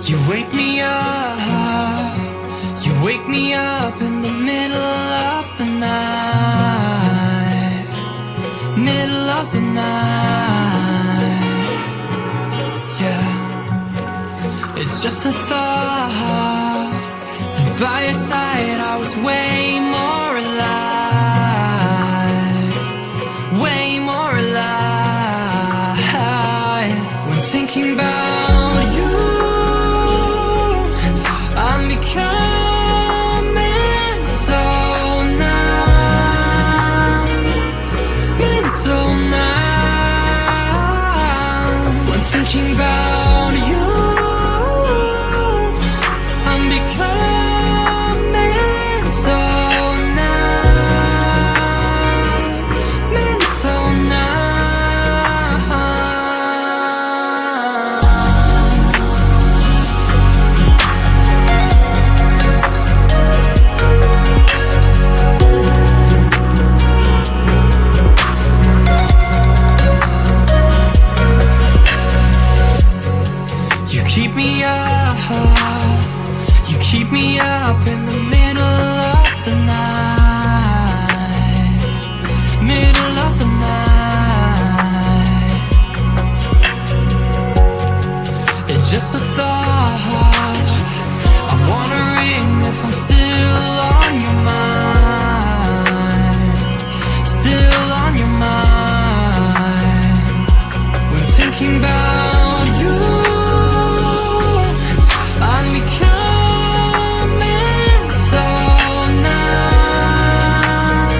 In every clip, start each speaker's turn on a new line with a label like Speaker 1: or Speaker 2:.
Speaker 1: You wake me up, you wake me up in the middle of the night, middle of the night, yeah. It's just a thought that by your side I was way more alive, way more alive. When thinking about you, I'm becoming so numb, been so numb. When thinking about you, I'm becoming so numb, been so numb. Keep me up in the middle of the night, middle of the night. It's just a thought, I'm wondering if I'm still on your mind, still on your mind. When thinking about you, I'm becoming so numb,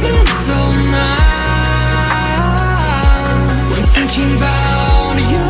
Speaker 1: been so numb. When thinking about you,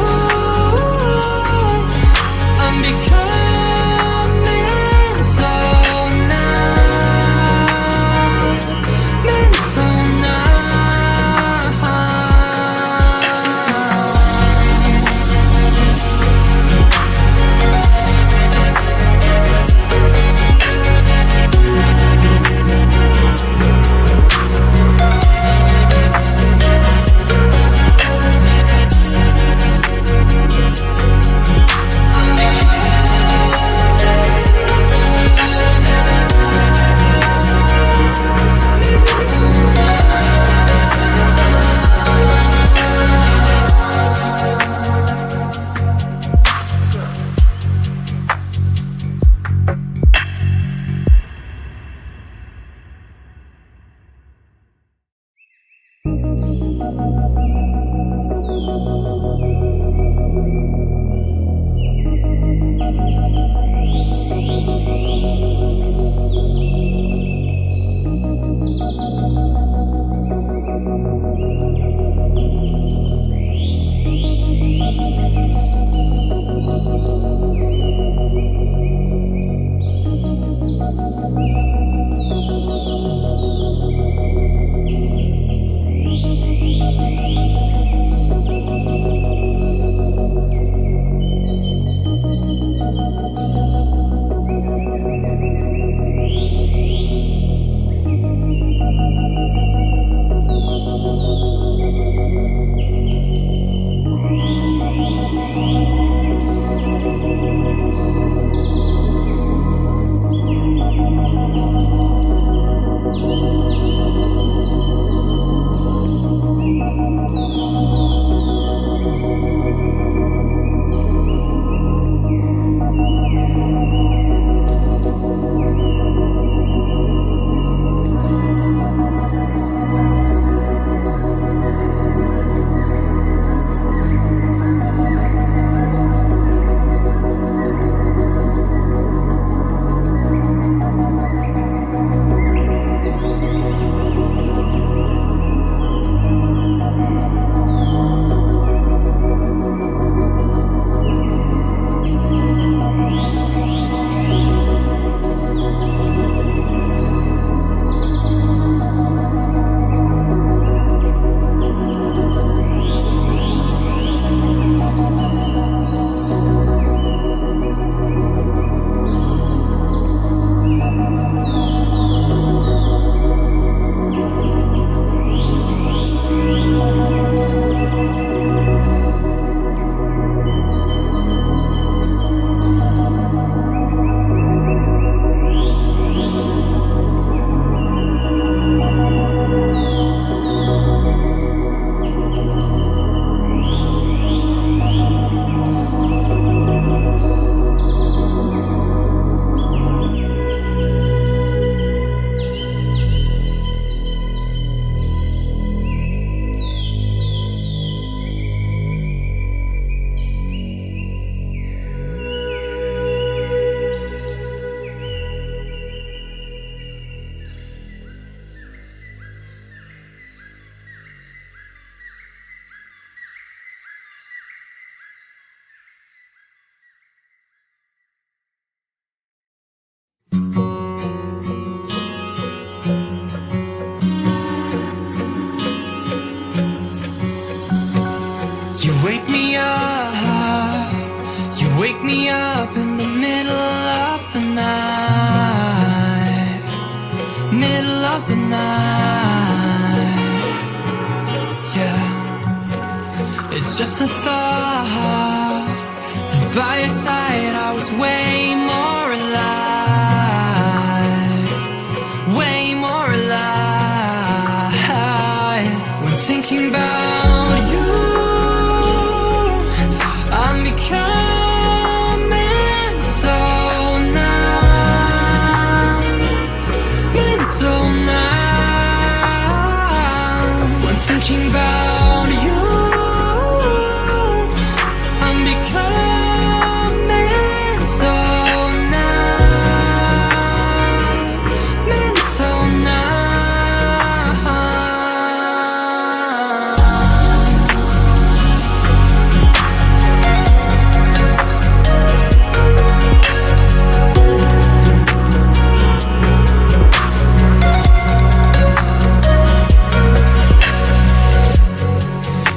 Speaker 1: You wake me up, you wake me up in the middle of the night, middle of the night, yeah. It's just a thought that by your side I was way more alive, way more alive. When thinking about you, I'm becoming so numb, been so numb. When thinking about you, I'm becoming so numb, been so numb.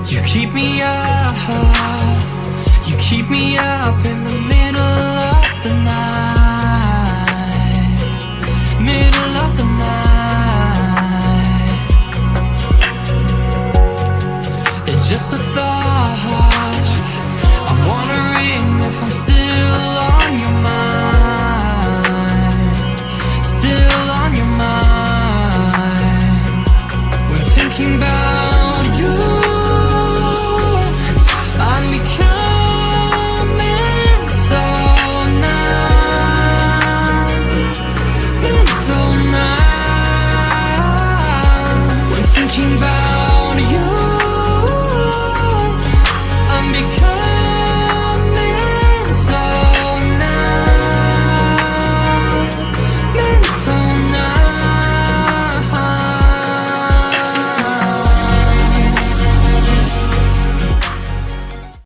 Speaker 1: You keep me up, you keep me up in the middle of the night, middle of the night. It's just a thought, I'm wondering if I'm still on your mind, still on your mind. When thinking about